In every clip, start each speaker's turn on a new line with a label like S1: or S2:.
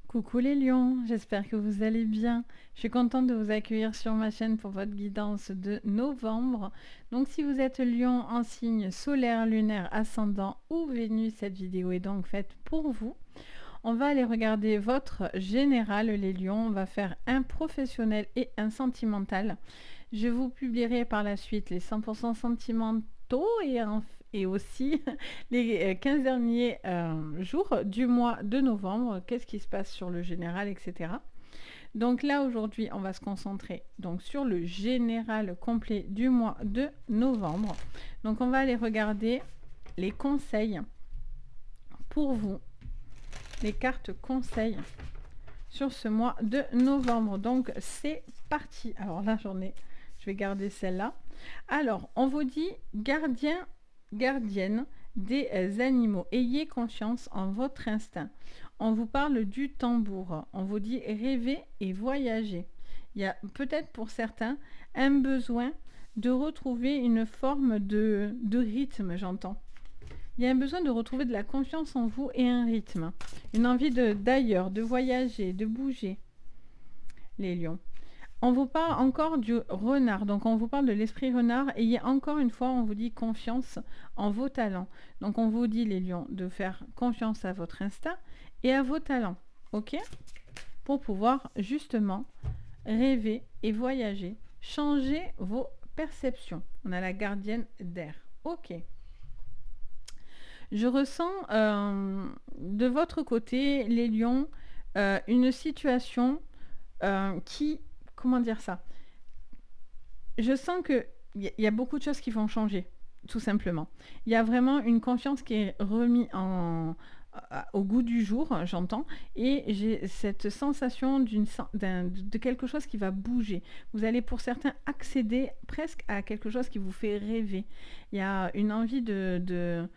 S1: Coucou les lions, j'espère que vous allez bien. Je suis contente de vous accueillir sur ma chaîne pour votre guidance de novembre. Donc si vous êtes lion en signe solaire, lunaire, ascendant ou Vénus, cette vidéo est donc faite pour vous. On va aller regarder votre général les lions, on va faire un professionnel et un sentimental. Je vous publierai par la suite les 100% sentimentaux et aussi les 15 derniers jours du mois de novembre, qu'est-ce qui se passe sur le général, etc. Donc là aujourd'hui on va se concentrer donc sur le général complet du mois de novembre. Donc on va aller regarder les conseils pour vous, les cartes conseils sur ce mois de novembre. Donc c'est parti. Alors là je vais garder celle-là. Alors on vous dit gardien, gardienne des animaux, ayez confiance en votre instinct. On vous parle du tambour, on vous dit rêver et voyager. Il y a peut-être pour certains un besoin de retrouver une forme de rythme, j'entends. Il y a un besoin de retrouver de la confiance en vous et un rythme. Une envie d'ailleurs, de voyager, de bouger. Les lions. On vous parle encore du renard, donc on vous parle de l'esprit renard. Ayez encore une fois, on vous dit confiance en vos talents. Donc on vous dit les lions de faire confiance à votre instinct et à vos talents, ok? Pour pouvoir justement rêver et voyager, changer vos perceptions. On a la gardienne d'air, ok? Je ressens de votre côté, les lions, une situation qui, comment dire ça? Je sens qu'il y a beaucoup de choses qui vont changer, tout simplement. Il y a vraiment une confiance qui est remise au goût du jour, j'entends, et j'ai cette sensation de quelque chose qui va bouger. Vous allez pour certains accéder presque à quelque chose qui vous fait rêver. Il y a une envie de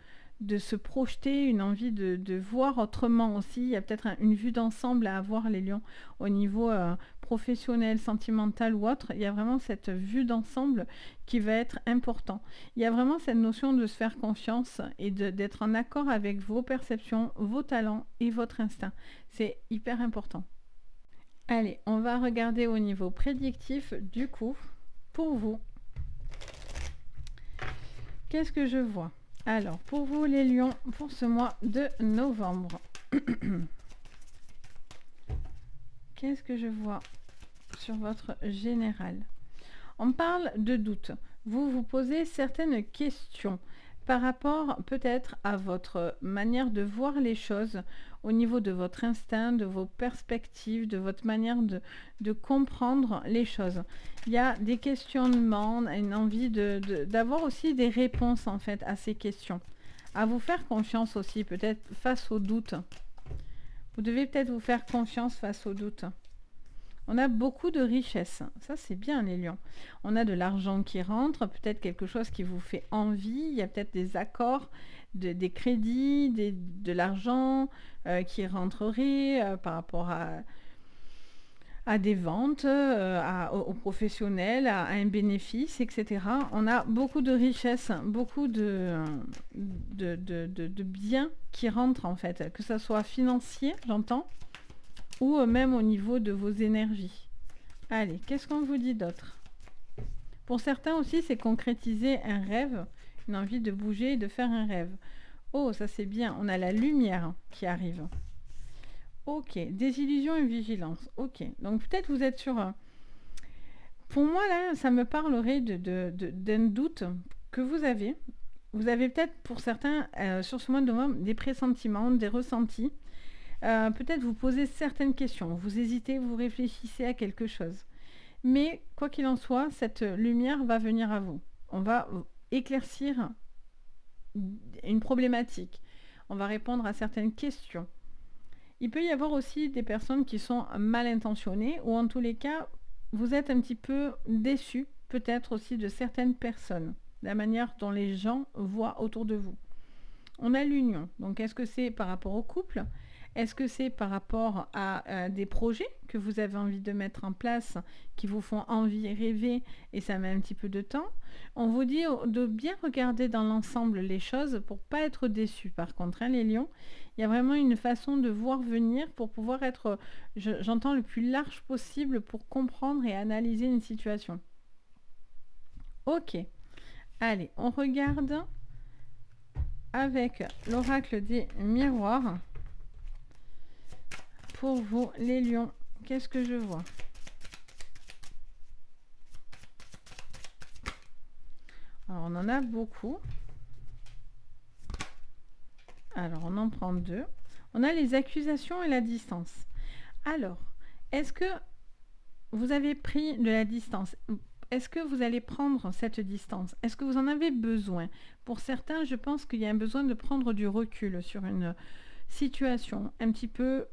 S1: se projeter, une envie de voir autrement aussi. Il y a peut-être une vue d'ensemble à avoir, les lions, au niveau professionnel, sentimental ou autre. Il y a vraiment cette vue d'ensemble qui va être important. Il y a vraiment cette notion de se faire confiance et d'être en accord avec vos perceptions, vos talents et votre instinct. C'est hyper important. Allez, on va regarder au niveau prédictif du coup, pour vous. Qu'est-ce que je vois ? Alors, pour vous les lions, pour ce mois de novembre, qu'est-ce que je vois sur votre général? On parle de doute. Vous vous posez certaines questions par rapport peut-être à votre manière de voir les choses, au niveau de votre instinct, de vos perspectives, de votre manière de comprendre les choses. Il y a des questionnements, une envie d'avoir aussi des réponses en fait à ces questions. À vous faire confiance aussi peut-être face au doute. Vous devez peut-être vous faire confiance face au doute. On a beaucoup de richesses, ça c'est bien les lions. On a de l'argent qui rentre, peut-être quelque chose qui vous fait envie, il y a peut-être des accords, des crédits, de l'argent qui rentrerait par rapport à des ventes, aux professionnels, à un bénéfice, etc. On a beaucoup de richesses, beaucoup de biens qui rentrent en fait, que ce soit financier, j'entends, ou même au niveau de vos énergies. Allez, qu'est-ce qu'on vous dit d'autre? Pour certains aussi, c'est concrétiser un rêve, une envie de bouger et de faire un rêve. Oh, ça c'est bien, on a la lumière qui arrive. Ok, désillusion et vigilance. Ok, donc peut-être vous êtes sur... Pour moi, là, ça me parlerait d'un doute que vous avez. Vous avez peut-être, pour certains, sur ce mois de novembre, des pressentiments, des ressentis. Peut-être vous posez certaines questions, vous hésitez, vous réfléchissez à quelque chose. Mais quoi qu'il en soit, cette lumière va venir à vous. On va éclaircir une problématique. On va répondre à certaines questions. Il peut y avoir aussi des personnes qui sont mal intentionnées ou en tous les cas, vous êtes un petit peu déçus peut-être aussi de certaines personnes, de la manière dont les gens voient autour de vous. On a l'union. Donc est-ce que c'est par rapport au couple ? Est-ce que c'est par rapport à des projets que vous avez envie de mettre en place, qui vous font envie, rêver, et ça met un petit peu de temps? On vous dit de bien regarder dans l'ensemble les choses pour pas être déçu. Par contre, hein, les lions, il y a vraiment une façon de voir venir pour pouvoir être, j'entends, le plus large possible pour comprendre et analyser une situation. Ok, allez, on regarde avec l'oracle des miroirs. Pour vous, les lions, qu'est-ce que je vois? Alors, on en a beaucoup. Alors, on en prend deux. On a les accusations et la distance. Alors, est-ce que vous avez pris de la distance? Est-ce que vous allez prendre cette distance? Est-ce que vous en avez besoin? Pour certains, je pense qu'il y a un besoin de prendre du recul sur une situation un petit peu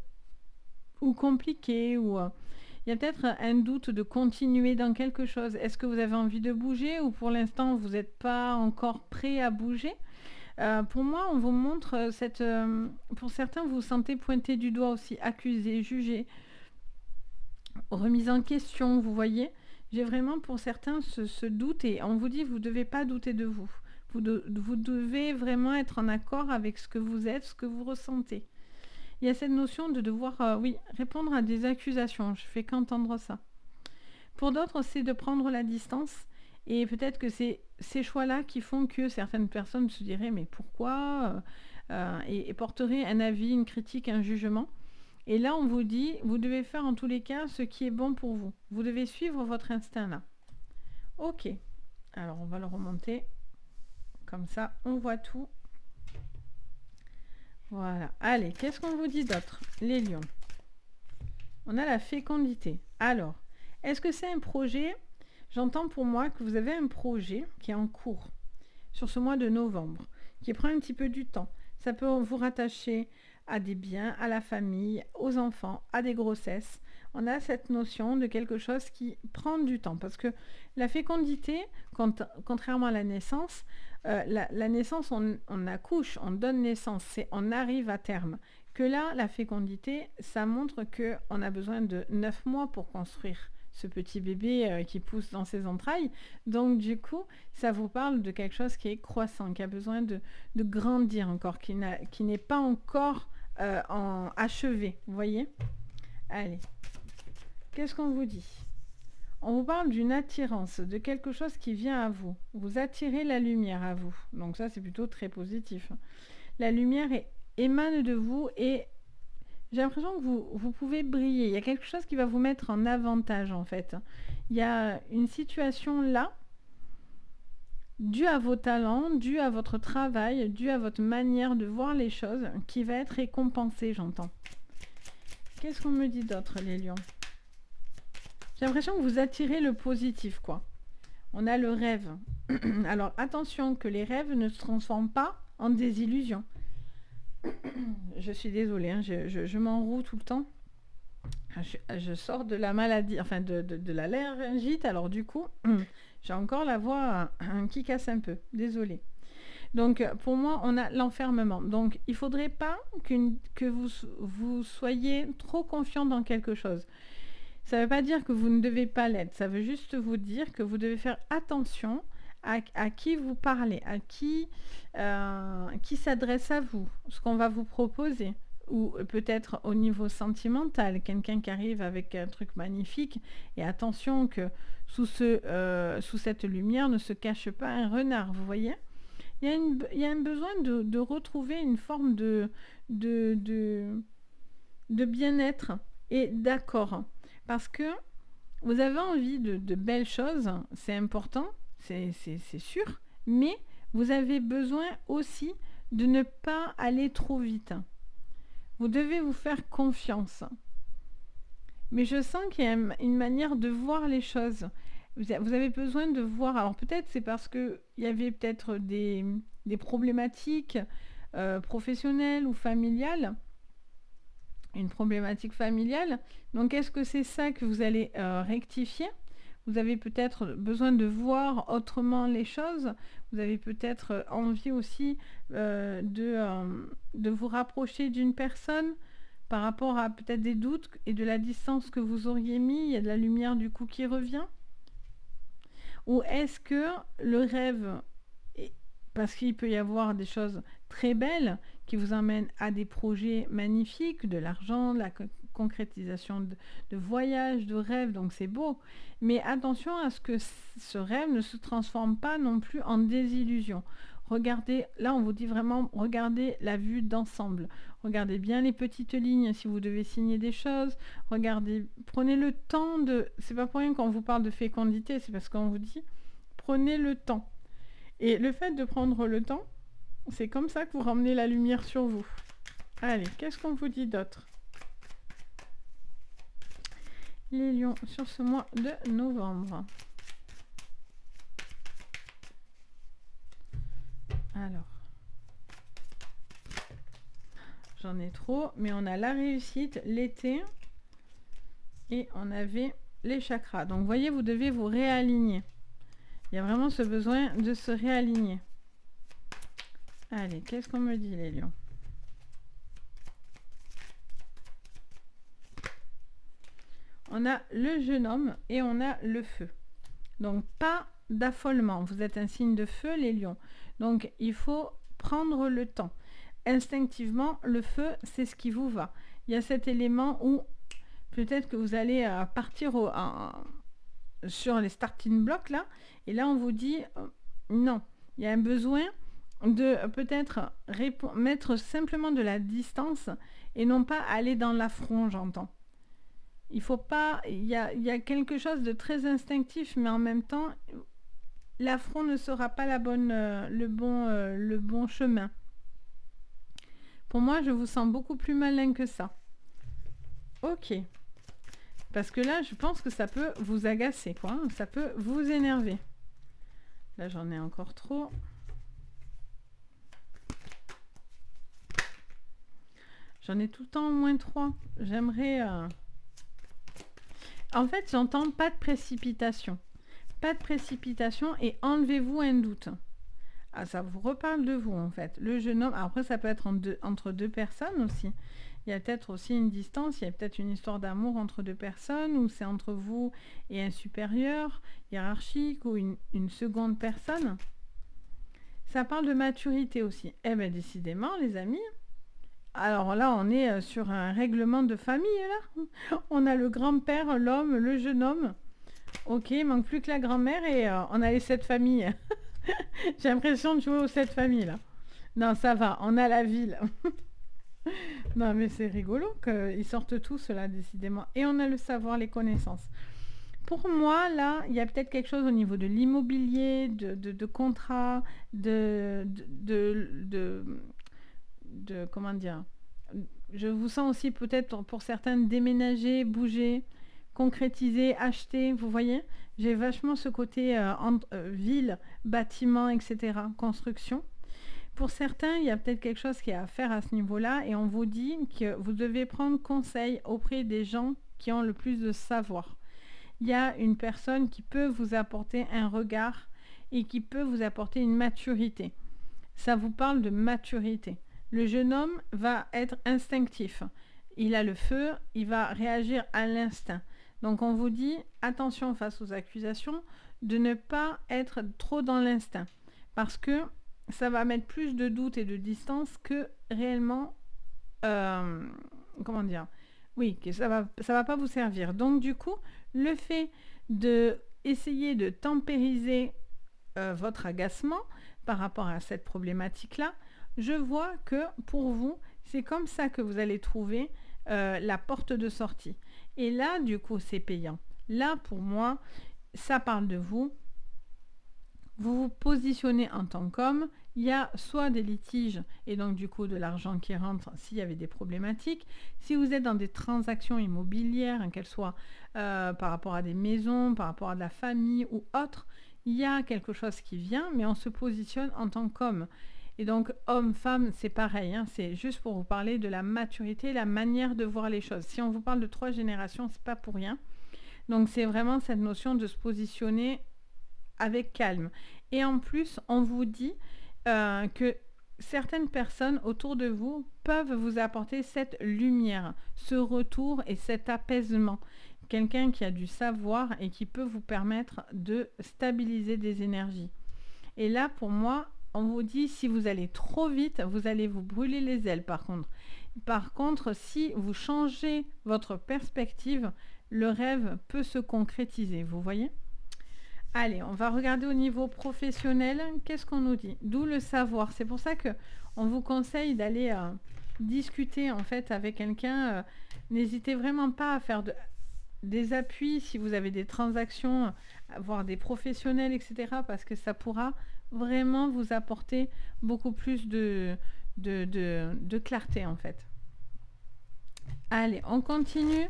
S1: ou compliquée, ou il y a peut-être un doute de continuer dans quelque chose. Est-ce que vous avez envie de bouger, ou pour l'instant vous n'êtes pas encore prêt à bouger? Pour moi, on vous montre cette... pour certains, vous vous sentez pointé du doigt aussi, accusé, jugé, remise en question, vous voyez. J'ai vraiment pour certains ce doute, et on vous dit, vous ne devez pas douter de vous. Vous devez vraiment être en accord avec ce que vous êtes, ce que vous ressentez. Il y a cette notion de devoir, oui, répondre à des accusations. Je fais qu'entendre ça. Pour d'autres, c'est de prendre la distance. Et peut-être que c'est ces choix-là qui font que certaines personnes se diraient, mais pourquoi et porteraient un avis, une critique, un jugement. Et là, on vous dit, vous devez faire en tous les cas ce qui est bon pour vous. Vous devez suivre votre instinct là. Ok. Alors, on va le remonter. Comme ça, on voit tout. Voilà. Allez, qu'est-ce qu'on vous dit d'autre? Les lions. On a la fécondité. Alors, est-ce que c'est un projet? J'entends pour moi que vous avez un projet qui est en cours sur ce mois de novembre, qui prend un petit peu du temps. Ça peut vous rattacher à des biens, à la famille, aux enfants, à des grossesses. On a cette notion de quelque chose qui prend du temps. Parce que la fécondité, contrairement à la naissance, la naissance, on accouche, on donne naissance, on arrive à terme. Que là, la fécondité, ça montre qu'on a besoin de 9 mois pour construire ce petit bébé qui pousse dans ses entrailles. Donc du coup, ça vous parle de quelque chose qui est croissant, qui a besoin de grandir encore, qui n'est pas encore achevé, vous voyez? Allez, qu'est-ce qu'on vous dit? On vous parle d'une attirance, de quelque chose qui vient à vous. Vous attirez la lumière à vous. Donc ça, c'est plutôt très positif. La lumière émane de vous, et j'ai l'impression que vous pouvez briller. Il y a quelque chose qui va vous mettre en avantage, en fait. Il y a une situation là, due à vos talents, due à votre travail, due à votre manière de voir les choses, qui va être récompensée, j'entends. Qu'est-ce qu'on me dit d'autre, les lions? J'ai l'impression que vous attirez le positif, quoi. On a le rêve. Alors, attention, que les rêves ne se transforment pas en désillusions. Je suis désolée, hein, je m'enroue tout le temps. Je sors de la maladie, enfin de la laryngite, alors du coup, j'ai encore la voix qui casse un peu. Désolée. Donc, pour moi, on a l'enfermement. Donc, il ne faudrait pas que vous soyez trop confiant dans quelque chose. Ça ne veut pas dire que vous ne devez pas l'être. Ça veut juste vous dire que vous devez faire attention à qui vous parlez, à qui s'adresse à vous, ce qu'on va vous proposer. Ou peut-être au niveau sentimental, quelqu'un qui arrive avec un truc magnifique. Et attention que sous cette lumière ne se cache pas un renard, vous voyez? Il y a un besoin de retrouver une forme de bien-être et d'accord. Parce que vous avez envie de belles choses, c'est important, c'est sûr, mais vous avez besoin aussi de ne pas aller trop vite. Vous devez vous faire confiance. Mais je sens qu'il y a une manière de voir les choses. Vous avez besoin de voir. Alors peut-être c'est parce qu'il y avait peut-être des problématiques professionnelles ou familiales. Une problématique familiale. Donc est-ce que c'est ça que vous allez rectifier? Vous avez peut-être besoin de voir autrement les choses. Vous avez peut-être envie aussi de vous rapprocher d'une personne par rapport à peut-être des doutes et de la distance que vous auriez mis, il y a de la lumière du coup qui revient? Ou est-ce que le rêve, parce qu'il peut y avoir des choses très belles qui vous emmènent à des projets magnifiques, de l'argent, de la concrétisation de voyages, de rêves, donc c'est beau. Mais attention à ce que ce rêve ne se transforme pas non plus en désillusion. Regardez, là on vous dit vraiment, regardez la vue d'ensemble. Regardez bien les petites lignes si vous devez signer des choses. Regardez, prenez le temps de... C'est pas pour rien qu'on vous parle de fécondité, c'est parce qu'on vous dit, prenez le temps. Et le fait de prendre le temps, c'est comme ça que vous ramenez la lumière sur vous. Allez, qu'est-ce qu'on vous dit d'autre? Les lions sur ce mois de novembre. Alors, j'en ai trop, mais on a la réussite, l'été, et on avait les chakras. Donc, vous voyez, vous devez vous réaligner. Il y a vraiment ce besoin de se réaligner. Allez, qu'est-ce qu'on me dit, les lions? On a le jeune homme et on a le feu. Donc, pas d'affolement. Vous êtes un signe de feu, les lions. Donc, il faut prendre le temps. Instinctivement, le feu, c'est ce qui vous va. Il y a cet élément où peut-être que vous allez partir sur les starting blocks, là. Et là, on vous dit, non. Il y a un besoin de peut-être mettre simplement de la distance et non pas aller dans l'affront, j'entends. Il faut pas, il y a quelque chose de très instinctif, mais en même temps, l'affront ne sera pas le bon chemin. Pour moi, je vous sens beaucoup plus malin que ça. Ok. Parce que là, je pense que ça peut vous agacer, quoi. Ça peut vous énerver. Là, j'en ai encore trop. J'en ai tout le temps au moins 3. J'aimerais... En fait, j'entends pas de précipitation. Pas de précipitation et enlevez-vous un doute. Ah, ça vous reparle de vous, en fait. Le jeune homme... Après, ça peut être entre deux personnes aussi. Il y a peut-être aussi une distance, il y a peut-être une histoire d'amour entre deux personnes, ou c'est entre vous et un supérieur hiérarchique, ou une seconde personne. Ça parle de maturité aussi. Eh bien, décidément, les amis... Alors là, on est sur un règlement de famille, là. On a le grand-père, l'homme, le jeune homme. Ok, il manque plus que la grand-mère et on a les 7 familles. J'ai l'impression de jouer aux 7 familles, là. Non, ça va, on a la ville. Non, mais c'est rigolo qu'ils sortent tous, là, décidément. Et on a le savoir, les connaissances. Pour moi, là, il y a peut-être quelque chose au niveau de l'immobilier, de contrat, comment dire, je vous sens aussi peut-être pour certains déménager, bouger, concrétiser, acheter, vous voyez, j'ai vachement ce côté ville, bâtiment, etc., construction. Pour certains, il y a peut-être quelque chose qui est à faire à ce niveau-là et on vous dit que vous devez prendre conseil auprès des gens qui ont le plus de savoir. Il y a une personne qui peut vous apporter un regard et qui peut vous apporter une maturité. Ça vous parle de maturité. Le jeune homme va être instinctif. Il a le feu, il va réagir à l'instinct. Donc on vous dit, attention face aux accusations, de ne pas être trop dans l'instinct. Parce que ça va mettre plus de doute et de distance que réellement... comment dire? Oui, que ça va pas vous servir. Donc du coup, le fait d'essayer de tempériser votre agacement par rapport à cette problématique-là, je vois que pour vous, c'est comme ça que vous allez trouver la porte de sortie. Et là, du coup, c'est payant. Là, pour moi, ça parle de vous. Vous vous positionnez en tant qu'homme. Il y a soit des litiges et donc du coup de l'argent qui rentre s'il y avait des problématiques. Si vous êtes dans des transactions immobilières, qu'elles soient par rapport à des maisons, par rapport à de la famille ou autre, il y a quelque chose qui vient, mais on se positionne en tant qu'homme. Et donc, homme-femme, c'est pareil. C'est juste pour vous parler de la maturité, la manière de voir les choses. Si on vous parle de 3 générations, c'est pas pour rien. Donc, c'est vraiment cette notion de se positionner avec calme. Et en plus, on vous dit que certaines personnes autour de vous peuvent vous apporter cette lumière, ce retour et cet apaisement. Quelqu'un qui a du savoir et qui peut vous permettre de stabiliser des énergies. Et là, pour moi, on vous dit, si vous allez trop vite, vous allez vous brûler les ailes par contre. Par contre, si vous changez votre perspective, le rêve peut se concrétiser, vous voyez ? Allez, on va regarder au niveau professionnel, qu'est-ce qu'on nous dit? D'où le savoir. C'est pour ça que on vous conseille d'aller discuter en fait avec quelqu'un. N'hésitez vraiment pas à faire des appuis si vous avez des transactions, voire des professionnels, etc. Parce que ça pourra vraiment vous apporter beaucoup plus de clarté en fait. Allez, on continue.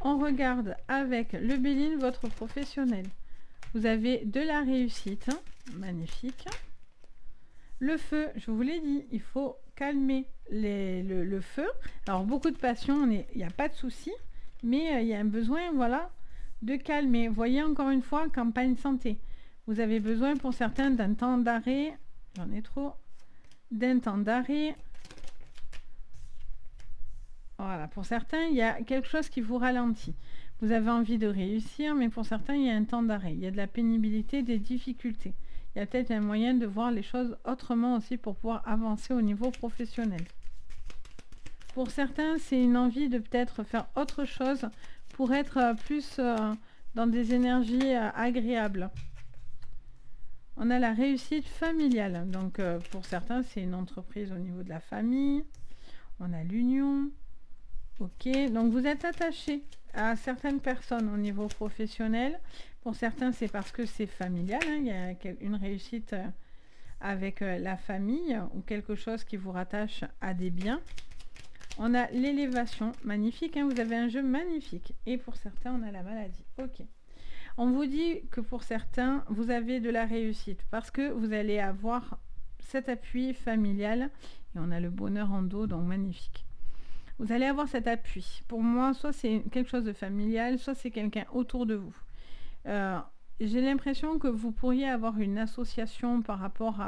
S1: On regarde avec le Béline votre professionnel. Vous avez de la réussite, magnifique. Le feu, je vous l'ai dit, il faut calmer le feu. Alors beaucoup de passion, il n'y a pas de souci, mais il y a un besoin, voilà, de calmer. Voyez encore une fois, campagne santé. Vous avez besoin pour certains d'un temps d'arrêt, j'en ai trop, d'un temps d'arrêt. Voilà, pour certains, il y a quelque chose qui vous ralentit. Vous avez envie de réussir, mais pour certains, il y a un temps d'arrêt. Il y a de la pénibilité, des difficultés. Il y a peut-être un moyen de voir les choses autrement aussi pour pouvoir avancer au niveau professionnel. Pour certains, c'est une envie de peut-être faire autre chose pour être plus dans des énergies agréables. On a la réussite familiale. Donc, pour certains, c'est une entreprise au niveau de la famille. On a l'union. Ok, donc vous êtes attaché à certaines personnes au niveau professionnel. Pour certains, c'est parce que c'est familial. Il y a une réussite avec la famille ou quelque chose qui vous rattache à des biens. On a l'élévation, magnifique. Vous avez un jeu magnifique. Et pour certains, on a la maladie. Ok. On vous dit que pour certains, vous avez de la réussite parce que vous allez avoir cet appui familial. Et on a le bonheur en dos, donc magnifique. Vous allez avoir cet appui. Pour moi, soit c'est quelque chose de familial, soit c'est quelqu'un autour de vous. J'ai l'impression que vous pourriez avoir une association par rapport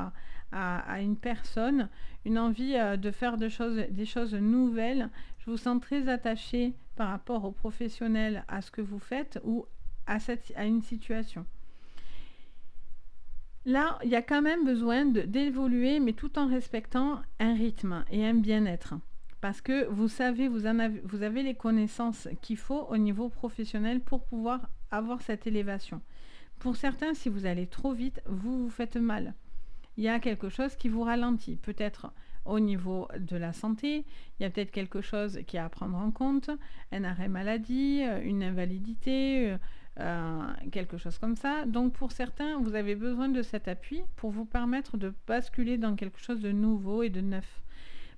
S1: à une personne, une envie de faire des choses nouvelles. Je vous sens très attaché par rapport aux professionnels, à ce que vous faites ou à une situation. Là, il y a quand même besoin d'évoluer, mais tout en respectant un rythme et un bien-être. Parce que vous savez, vous avez les connaissances qu'il faut au niveau professionnel pour pouvoir avoir cette élévation. Pour certains, si vous allez trop vite, vous vous faites mal. Il y a quelque chose qui vous ralentit. Peut-être au niveau de la santé, il y a peut-être quelque chose qui est à prendre en compte, un arrêt maladie, une invalidité, quelque chose comme ça. Donc pour certains, vous avez besoin de cet appui pour vous permettre de basculer dans quelque chose de nouveau et de neuf.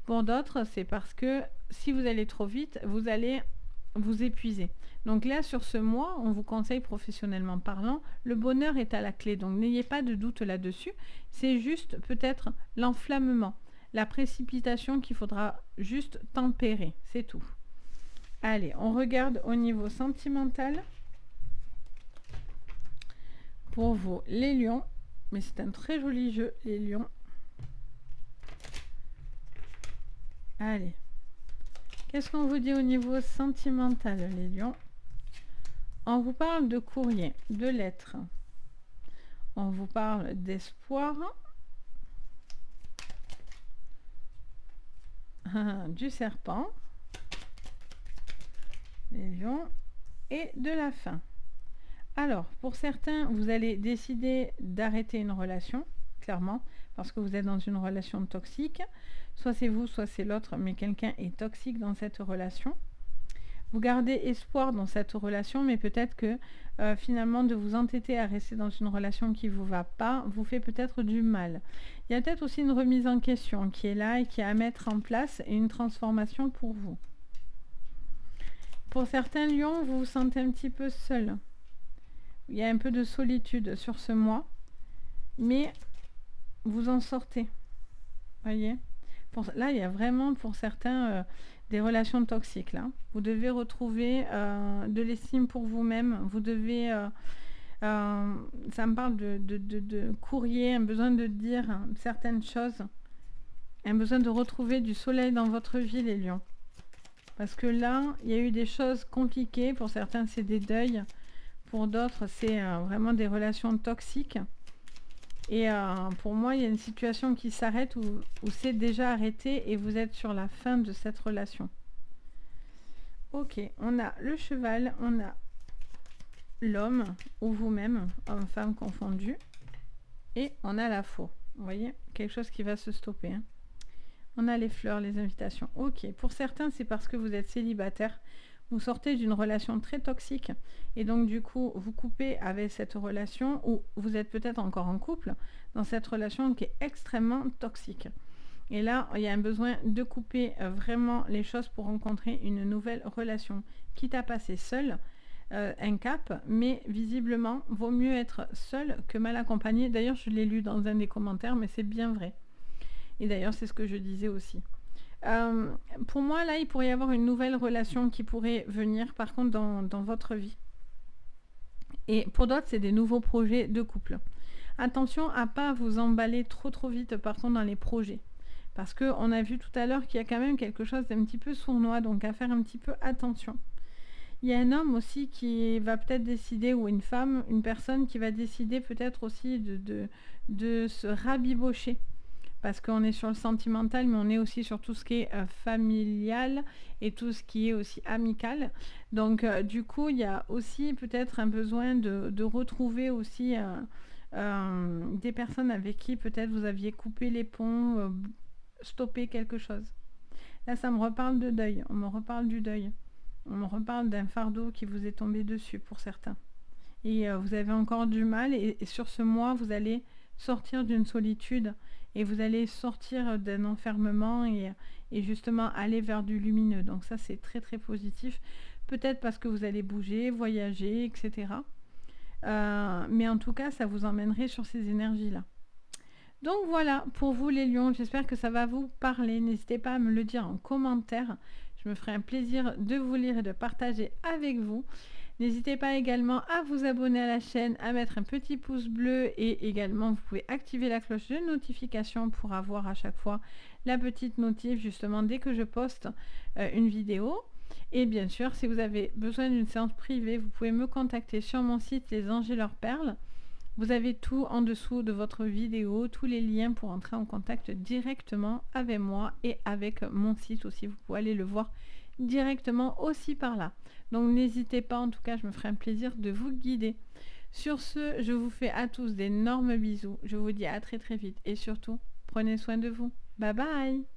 S1: Pour d'autres, c'est parce que si vous allez trop vite, vous allez vous épuiser. Donc là, sur ce mois, on vous conseille professionnellement parlant, le bonheur est à la clé. Donc n'ayez pas de doute là-dessus. C'est juste peut-être l'enflammement, la précipitation qu'il faudra juste tempérer. C'est tout. Allez, on regarde au niveau sentimental. Pour vous, les lions. Mais c'est un très joli jeu, les lions. Allez, qu'est-ce qu'on vous dit au niveau sentimental, les lions? On vous parle de courrier, de lettres. On vous parle d'espoir, du serpent, les lions, et de la fin. Alors, pour certains, vous allez décider d'arrêter une relation, clairement, parce que vous êtes dans une relation toxique. Soit c'est vous, soit c'est l'autre, mais quelqu'un est toxique dans cette relation. Vous gardez espoir dans cette relation, mais peut-être que finalement de vous entêter à rester dans une relation qui ne vous va pas, vous fait peut-être du mal. Il y a peut-être aussi une remise en question qui est là et qui est à mettre en place et une transformation pour vous. Pour certains lions, vous vous sentez un petit peu seul. Il y a un peu de solitude sur ce mois, mais vous en sortez. Voyez ? Là, il y a vraiment pour certains des relations toxiques. Là. Vous devez retrouver de l'estime pour vous-même. Vous devez... ça me parle de courrier, un besoin de dire certaines choses. un besoin de retrouver du soleil dans votre vie, les lions. Parce que là, il y a eu des choses compliquées. Pour certains, c'est des deuils. Pour d'autres, c'est vraiment des relations toxiques. Et pour moi, il y a une situation qui s'arrête où c'est déjà arrêté et vous êtes sur la fin de cette relation. Ok, on a le cheval, on a l'homme ou vous-même, homme-femme confondu. Et on a la faux. Vous voyez, quelque chose qui va se stopper. Hein. On a les fleurs, les invitations. Ok, pour certains, c'est parce que vous êtes célibataire. Vous sortez d'une relation très toxique et donc du coup, vous coupez avec cette relation ou vous êtes peut-être encore en couple dans cette relation qui est extrêmement toxique. Et là, il y a un besoin de couper vraiment les choses pour rencontrer une nouvelle relation, quitte à passer seul un cap, mais visiblement, vaut mieux être seul que mal accompagné. D'ailleurs, je l'ai lu dans un des commentaires, mais c'est bien vrai. Et d'ailleurs, c'est ce que je disais aussi. Pour moi, là, il pourrait y avoir une nouvelle relation qui pourrait venir, par contre, dans votre vie. Et pour d'autres, c'est des nouveaux projets de couple. Attention à ne pas vous emballer trop vite, par contre, dans les projets. Parce qu'on a vu tout à l'heure qu'il y a quand même quelque chose d'un petit peu sournois, donc à faire un petit peu attention. Il y a un homme aussi qui va peut-être décider, ou une femme, une personne qui va décider peut-être aussi de se rabibocher. Parce qu'on est sur le sentimental, mais on est aussi sur tout ce qui est familial et tout ce qui est aussi amical. Donc du coup, il y a aussi peut-être un besoin de retrouver aussi des personnes avec qui peut-être vous aviez coupé les ponts, stoppé quelque chose. Là, ça me reparle de deuil. On me reparle du deuil. On me reparle d'un fardeau qui vous est tombé dessus pour certains. Et vous avez encore du mal. Et sur ce mois, vous allez sortir d'une solitude. Et vous allez sortir d'un enfermement et justement aller vers du lumineux. Donc ça, c'est très positif. Peut-être parce que vous allez bouger, voyager, etc. Mais en tout cas, ça vous emmènerait sur ces énergies-là. Donc voilà, pour vous les lions, j'espère que ça va vous parler. N'hésitez pas à me le dire en commentaire. Je me ferai un plaisir de vous lire et de partager avec vous. N'hésitez pas également à vous abonner à la chaîne, à mettre un petit pouce bleu et également vous pouvez activer la cloche de notification pour avoir à chaque fois la petite notif justement dès que je poste une vidéo. Et bien sûr, si vous avez besoin d'une séance privée, vous pouvez me contacter sur mon site Les Anges et leurs perles. Vous avez tout en dessous de votre vidéo, tous les liens pour entrer en contact directement avec moi et avec mon site aussi. Vous pouvez aller le voir directement aussi par là. Donc n'hésitez pas, en tout cas, je me ferai un plaisir de vous guider. Sur ce, je vous fais à tous d'énormes bisous. Je vous dis à très vite et surtout, prenez soin de vous. Bye bye!